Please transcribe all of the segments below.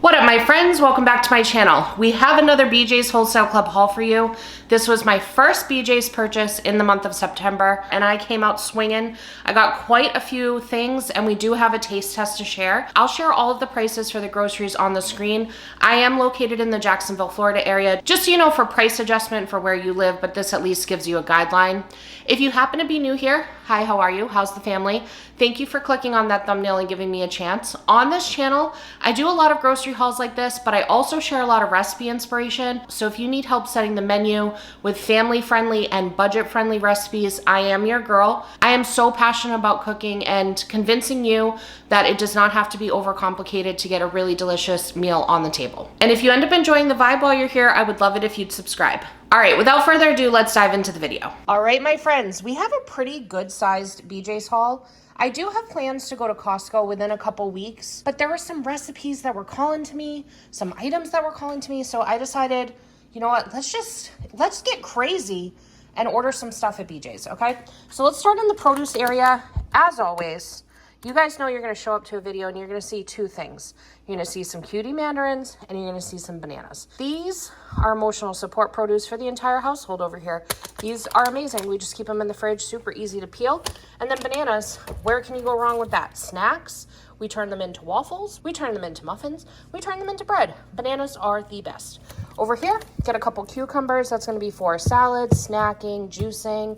What up, my friends? Welcome back to my channel. We have another BJ's Wholesale Club haul for you. This was my first BJ's purchase in the month of September, and I came out swinging. I got quite a few things, and we do have a taste test to share. I'll share all of the prices for the groceries on the screen. I am located in the Jacksonville, Florida area, just so you know, for price adjustment for where you live, but this at least gives you a guideline. If you happen to be new here, hi, how are you? How's the family? Thank you for clicking on that thumbnail and giving me a chance. On this channel, I do a lot of grocery hauls like this, but I also share a lot of recipe inspiration. So if you need help setting the menu with family-friendly and budget-friendly recipes, I am your girl. I am so passionate about cooking and convincing you that it does not have to be overcomplicated to get a really delicious meal on the table. And if you end up enjoying the vibe while you're here, I would love it if you'd subscribe. All right, without further ado, let's dive into the video. All right, my friends, we have a pretty good-sized BJ's haul. I do have plans to go to Costco within a couple weeks, but there were some recipes that were calling to me, some items that were calling to me, so I decided, you know what, let's get crazy and order some stuff at BJ's, okay? So let's start in the produce area. As always, you guys know you're gonna show up to a video and you're gonna see two things. You're gonna see some cutie mandarins and you're gonna see some bananas. These are emotional support produce for the entire household over here. These are amazing. We just keep them in the fridge, super easy to peel. And then bananas, where can you go wrong with that? Snacks, we turn them into waffles, we turn them into muffins, we turn them into bread. Bananas are the best. Over here, get a couple cucumbers. That's gonna be for salads, snacking, juicing.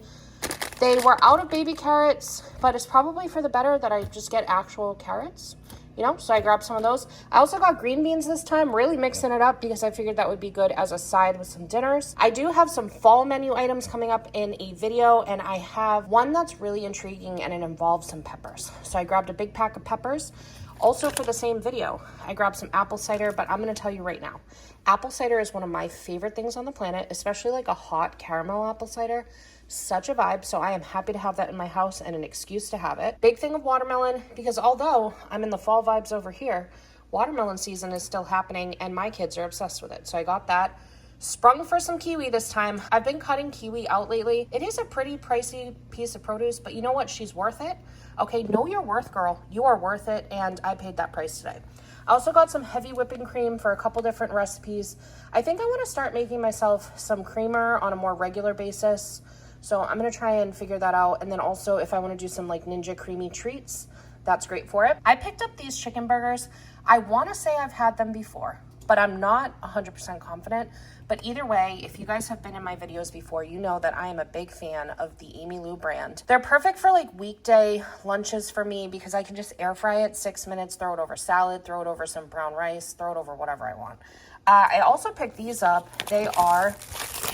They were out of baby carrots, but it's probably for the better that I just get actual carrots, you know, so I grabbed some of those. I also got green beans this time, really mixing it up because I figured that would be good as a side with some dinners. I do have some fall menu items coming up in a video, and I have one that's really intriguing and it involves some peppers. So I grabbed a big pack of peppers. Also for the same video, I grabbed some apple cider, but I'm gonna tell you right now, apple cider is one of my favorite things on the planet, especially like a hot caramel apple cider. Such a vibe, so I am happy to have that in my house and an excuse to have it. Big thing of watermelon, because although I'm in the fall vibes over here, watermelon season is still happening and my kids are obsessed with it, so I got that. Sprung for some kiwi this time. I've been cutting kiwi out lately. It is a pretty pricey piece of produce, but you know what? She's worth it. Okay, know your worth, girl. You are worth it, and I paid that price today. I also got some heavy whipping cream for a couple different recipes. I think I want to start making myself some creamer on a more regular basis. So I'm gonna try and figure that out. And then also if I wanna do some like Ninja creamy treats, that's great for it. I picked up these chicken burgers. I wanna say I've had them before, but I'm not 100% confident. But either way, if you guys have been in my videos before, you know that I am a big fan of the Amy Lou brand. They're perfect for like weekday lunches for me because I can just air fry it 6 minutes, throw it over salad, throw it over some brown rice, throw it over whatever I want. I also picked these up. They are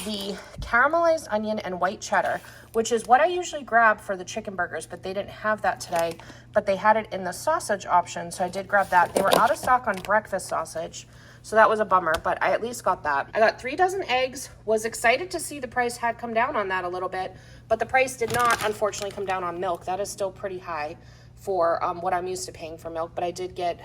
the caramelized onion and white cheddar, which is what I usually grab for the chicken burgers, but they didn't have that today, but they had it in the sausage option, so I did grab that. They were out of stock on breakfast sausage, so that was a bummer, but I at least got that. I got 3 dozen eggs, was excited to see the price had come down on that a little bit, but the price did not, unfortunately, come down on milk. That is still pretty high for what I'm used to paying for milk, but I did get,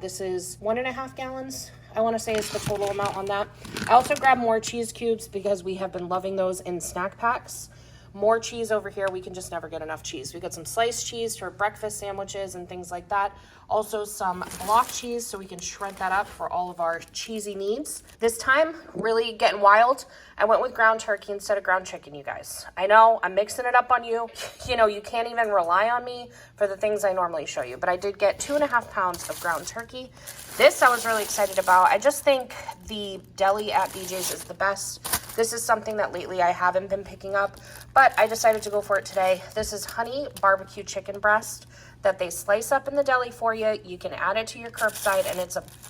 this is 1.5 gallons. I want to say is the total amount on that. I also grabbed more cheese cubes because we have been loving those in snack packs. More cheese over here. We can just never get enough cheese. We got some sliced cheese for breakfast sandwiches and things like that. Also some block cheese so we can shred that up for all of our cheesy needs. This time, really getting wild. I went with ground turkey instead of ground chicken, you guys. I know, I'm mixing it up on you. You know, you can't even rely on me for the things I normally show you, but I did get 2.5 pounds of ground turkey. This I was really excited about. I just think the deli at BJ's is the best. This is something that lately I haven't been picking up, but I decided to go for it today. This is honey barbecue chicken breast that they slice up in the deli for you. You can add it to your curbside and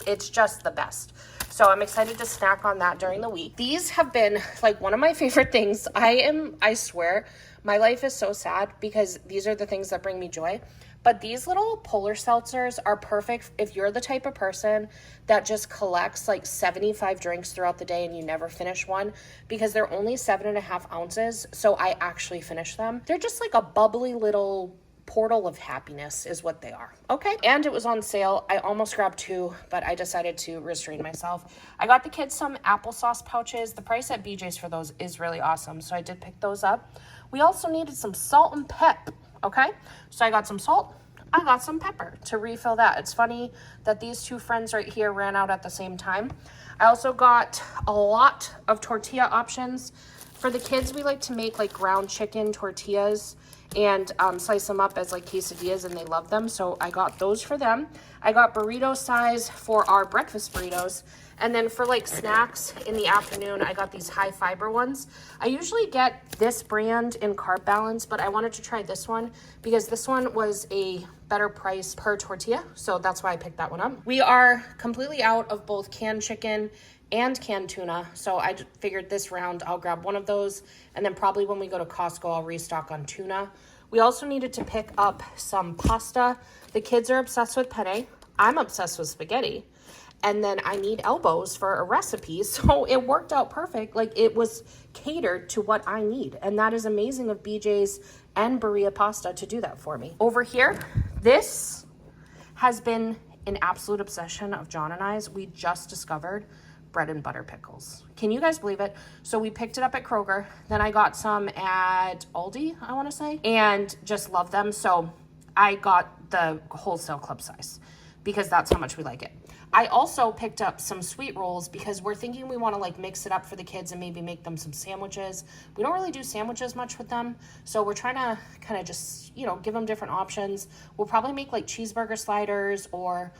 it's just the best. So I'm excited to snack on that during the week. These have been like one of my favorite things. I swear, my life is so sad because these are the things that bring me joy. But these little polar seltzers are perfect if you're the type of person that just collects like 75 drinks throughout the day and you never finish one, because they're only 7.5 ounces. So I actually finish them. They're just like a bubbly little portal of happiness is what they are. Okay. And it was on sale. I almost grabbed 2, but I decided to restrain myself. I got the kids some applesauce pouches. The price at BJ's for those is really awesome. So I did pick those up. We also needed some salt and pep. Okay. So I got some salt, I got some pepper to refill that. It's funny that these two friends right here ran out at the same time. I also got a lot of tortilla options. For the kids, we like to make like ground chicken tortillas and slice them up as like quesadillas, and they love them. So I got those for them. I got burrito size for our breakfast burritos. And then for like snacks in the afternoon, I got these high fiber ones. I usually get this brand in Carb Balance, but I wanted to try this one because this one was a better price per tortilla. So that's why I picked that one up. We are completely out of both canned chicken and canned tuna. So I figured this round I'll grab one of those. And then probably when we go to Costco, I'll restock on tuna. We also needed to pick up some pasta. The kids are obsessed with penne. I'm obsessed with spaghetti. And then I need elbows for a recipe. So it worked out perfect. Like it was catered to what I need. And that is amazing of BJ's and Berea Pasta to do that for me. Over here, this has been an absolute obsession of John and I's. We just discovered bread and butter pickles. Can you guys believe it? So we picked it up at Kroger. Then I got some at Aldi, I want to say, and just love them. So I got the wholesale club size because that's how much we like it. I also picked up some sweet rolls because we're thinking we want to like mix it up for the kids and maybe make them some sandwiches. We don't really do sandwiches much with them. So we're trying to kind of just, you know, give them different options. We'll probably make like cheeseburger sliders or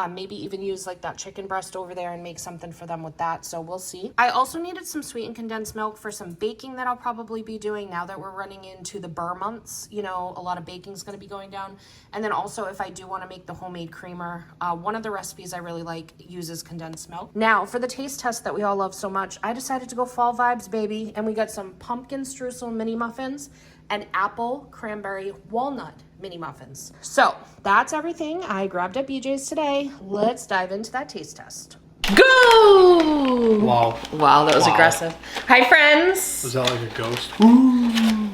maybe even use like that chicken breast over there and make something for them with that. So we'll see. I also needed some sweetened condensed milk for some baking that I'll probably be doing now that we're running into the burr months. You know, a lot of baking is going to be going down. And then also if I do want to make the homemade creamer, one of the recipes I really like uses condensed milk. Now for the taste test that we all love so much, I decided to go fall vibes, baby. And we got some pumpkin streusel mini muffins and apple cranberry walnut mini muffins. So that's everything I grabbed at BJ's today. Let's dive into that taste test. Go! Wow. Wow, that was aggressive. Hi, friends. Was that like a ghost? Ooh.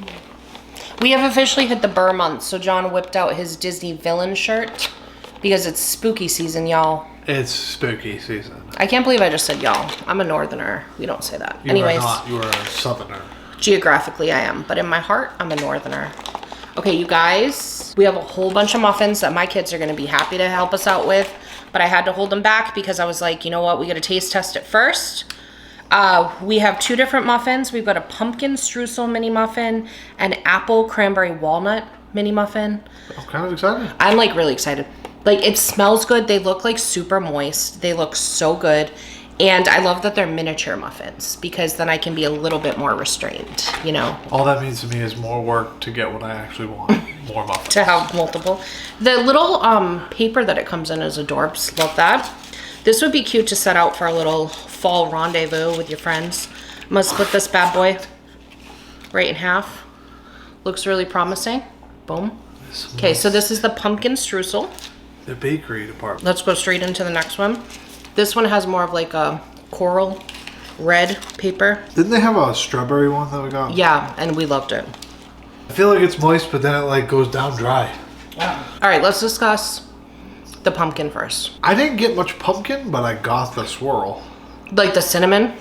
We have officially hit the burr month, so John whipped out his Disney villain shirt because it's spooky season, y'all. It's spooky season. I can't believe I just said y'all. I'm a northerner. We don't say that. You Anyways. are not. You are a southerner. Geographically, I am, but in my heart, I'm a northerner. Okay, you guys, we have a whole bunch of muffins that my kids are gonna be happy to help us out with, but I had to hold them back because I was like, you know what, we gotta taste test it first. We have two different muffins. We've got a pumpkin streusel mini muffin and apple cranberry walnut mini muffin. I'm kind of excited. I'm like really excited. Like it smells good. They look like super moist. They look so good. And I love that they're miniature muffins because then I can be a little bit more restrained, you know. All that means to me is more work to get what I actually want. More muffins. To have multiple. The little paper that it comes in is adorbs. Love that. This would be cute to set out for a little fall rendezvous with your friends. I'm gonna split this bad boy right in half. Looks really promising. Boom. Okay, so this is the pumpkin streusel. The bakery department. Let's go straight into the next one. This one has more of like a coral red paper. Didn't they have a strawberry one that we got? Yeah, and we loved it. I feel like it's moist, but then it like goes down dry. Yeah. All right, let's discuss the pumpkin first. I didn't get much pumpkin, but I got the swirl. Like the cinnamon.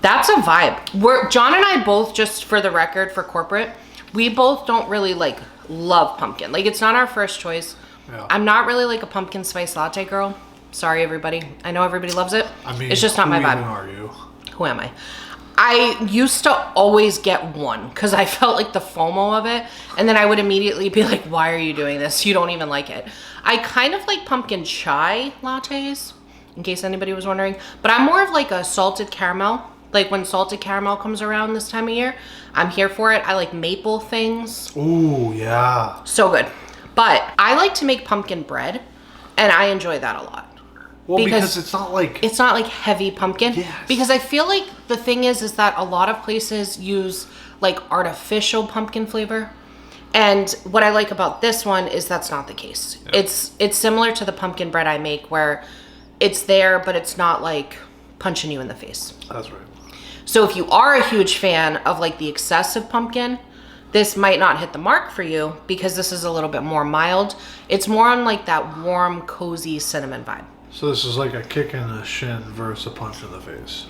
That's a vibe. John and I both, just for the record, for corporate, we both don't really like love pumpkin. Like it's not our first choice. Yeah. I'm not really like a pumpkin spice latte girl. Sorry, everybody. I know everybody loves it. I mean, it's just not my vibe. Who are you? Who am I? I used to always get one because I felt like the FOMO of it. And then I would immediately be like, why are you doing this? You don't even like it. I kind of like pumpkin chai lattes, in case anybody was wondering. But I'm more of like a salted caramel. Like when salted caramel comes around this time of year, I'm here for it. I like maple things. Ooh, yeah. So good. But I like to make pumpkin bread, and I enjoy that a lot. Well, because it's not like heavy pumpkin. Yes. Because I feel like the thing is that a lot of places use like artificial pumpkin flavor. And what I like about this one is that's not the case. Yep. It's similar to the pumpkin bread I make where it's there, but it's not like punching you in the face. That's right. So if you are a huge fan of like the excessive pumpkin, this might not hit the mark for you because this is a little bit more mild. It's more on like that warm, cozy cinnamon vibe. So this is like a kick in the shin versus a punch in the face.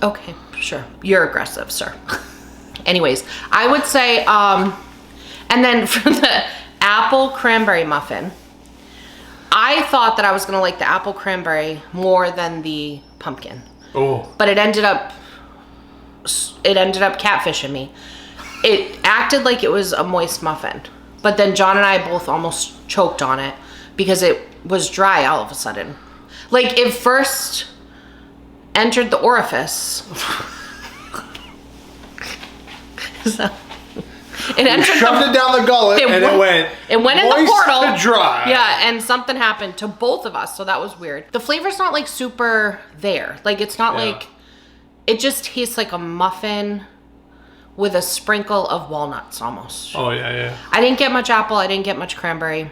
Okay, sure. You're aggressive, sir. Anyways, I would say, and then for the apple cranberry muffin. I thought that I was gonna like the apple cranberry more than the pumpkin. Oh. But it ended up catfishing me. It acted like it was a moist muffin. But then John and I both almost choked on it because it was dry all of a sudden. Like it first entered the orifice. So it entered shoved it down the gullet and it went in the portal to dry. Yeah, and something happened to both of us, so that was weird. The flavor's not like super there. Like it's not like, it just tastes like a muffin with a sprinkle of walnuts almost. Oh yeah. I didn't get much apple, I didn't get much cranberry.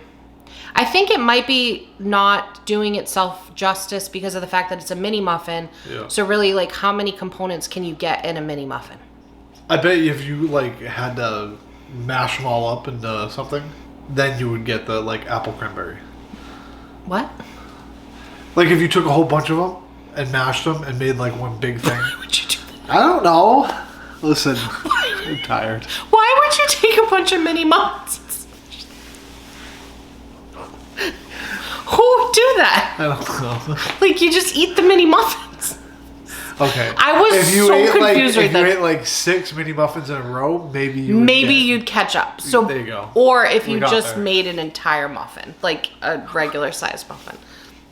I think it might be not doing itself justice because of the fact that it's a mini muffin. Yeah. So really, like, how many components can you get in a mini muffin? I bet if you like had to mash them all up into something, then you would get the like apple cranberry. What? Like if you took a whole bunch of them and mashed them and made like one big thing. Why would you do that? I don't know. Listen, I'm tired. Why would you take a bunch of mini muffins? Who would do that? I don't know. Like you just eat the mini muffins. Okay. I was so confused if right you then. ate like 6 mini muffins in a row, maybe you'd catch up. So there you go. Or if you We got just there. made an entire muffin, like a regular size muffin.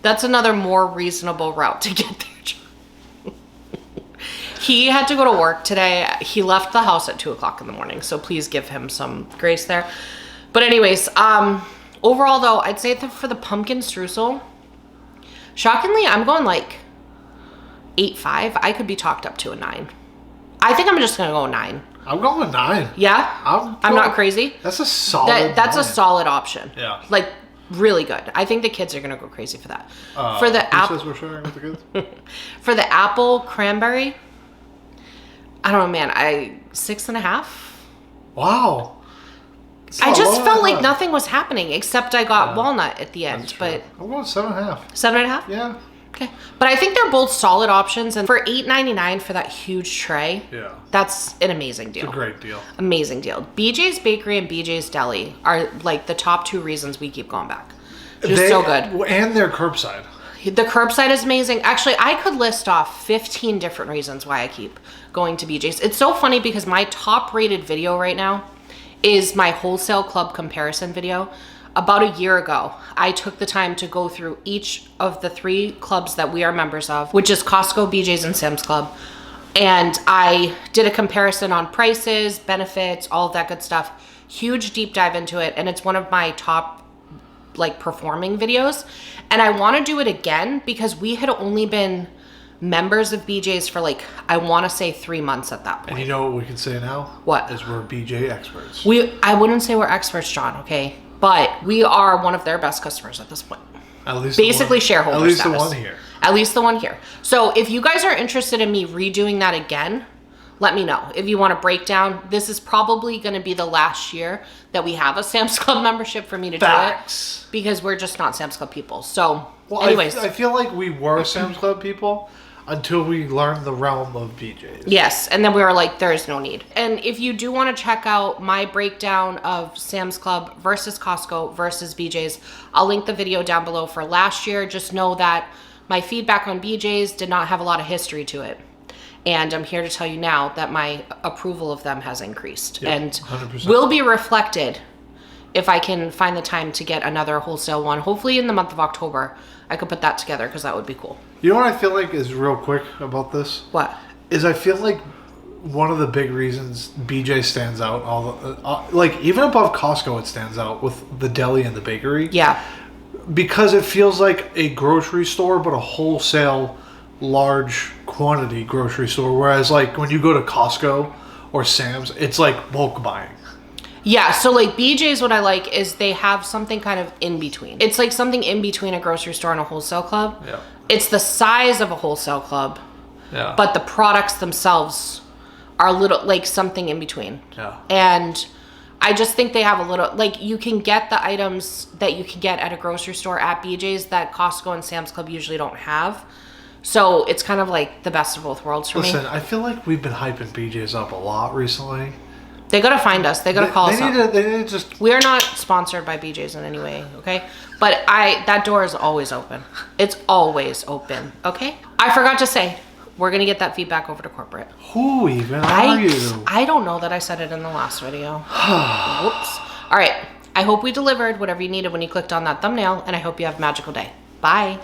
That's another more reasonable route to get there. He had to go to work today. He left the house at 2:00 in the morning, so please give him some grace there. But anyways, overall though, I'd say that for the pumpkin streusel, shockingly, I'm going like 8.5. I could be talked up to a 9. I think I'm just gonna go 9. I'm going with 9. Yeah, I'm not crazy. That's a solid. That's a 9. solid option. Yeah. Like really good. I think the kids are gonna go crazy for that. For the Who apple, says we're sharing with the kids? for the apple cranberry, I don't know, man. 6.5. Wow. I just felt like nothing was happening except I got walnut at the end. That's true. But I'm going 7.5. 7.5. Yeah. Okay, but I think they're both solid options, and for $8.99 for that huge tray, Yeah. that's an amazing deal. It's a great deal. Amazing deal. BJ's Bakery and BJ's Deli are like the top 2 reasons we keep going back. Just so good. And they're curbside. The curbside is amazing. Actually, I could list off 15 different reasons why I keep going to BJ's. It's so funny because my top rated video right now is my Wholesale Club comparison video. About a year ago, I took the time to go through each of the 3 clubs that we are members of, which is Costco, BJ's, and Sam's Club. And I did a comparison on prices, benefits, all of that good stuff. Huge deep dive into it. And it's one of my top like performing videos. And I want to do it again because we had only been members of BJ's for like, I want to say 3 months at that point. And you know what we can say now? What? Is we're BJ experts. I wouldn't say we're experts, John, okay? But we are one of their best customers at this point. At least Basically shareholder At least status. the one here. At least the one here. So if you guys are interested in me redoing that again, let me know. If you want a breakdown, this is probably going to be the last year that we have a Sam's Club membership for me to do it. Because we're just not Sam's Club people. So anyways. I feel like we were Sam's Club people until we learned the realm of BJ's. Yes, and then we were like, there is no need. And if you do want to check out my breakdown of Sam's Club versus Costco versus BJ's, I'll link the video down below for last year. Just know that my feedback on BJ's did not have a lot of history to it. And I'm here to tell you now that my approval of them has increased. Yeah, and 100%. will be reflected if I can find the time to get another wholesale one. Hopefully in the month of October, I could put that together because that would be cool. You know what I feel like is real quick about this? What? Is I feel like one of the big reasons BJ stands out, like even above Costco, it stands out with the deli and the bakery. Yeah. Because it feels like a grocery store, but a wholesale, large quantity grocery store. Whereas like when you go to Costco or Sam's, it's like bulk buying. Yeah, so like BJ's, what I like is they have something kind of in between. It's like something in between a grocery store and a wholesale club. Yeah. It's the size of a wholesale club, Yeah. but the products themselves are a little like something in between. Yeah. And I just think they have a little, like you can get the items that you can get at a grocery store at BJ's that Costco and Sam's Club usually don't have. So it's kind of like the best of both worlds for me. Listen, I feel like we've been hyping BJ's up a lot recently. They gotta find us. They gotta call us up. They need to just. We are not sponsored by BJ's in any way, okay? But that door is always open. It's always open, okay? I forgot to say, we're gonna get that feedback over to corporate. Who even are you? I don't know that I said it in the last video. Whoops. All right. I hope we delivered whatever you needed when you clicked on that thumbnail, and I hope you have a magical day. Bye.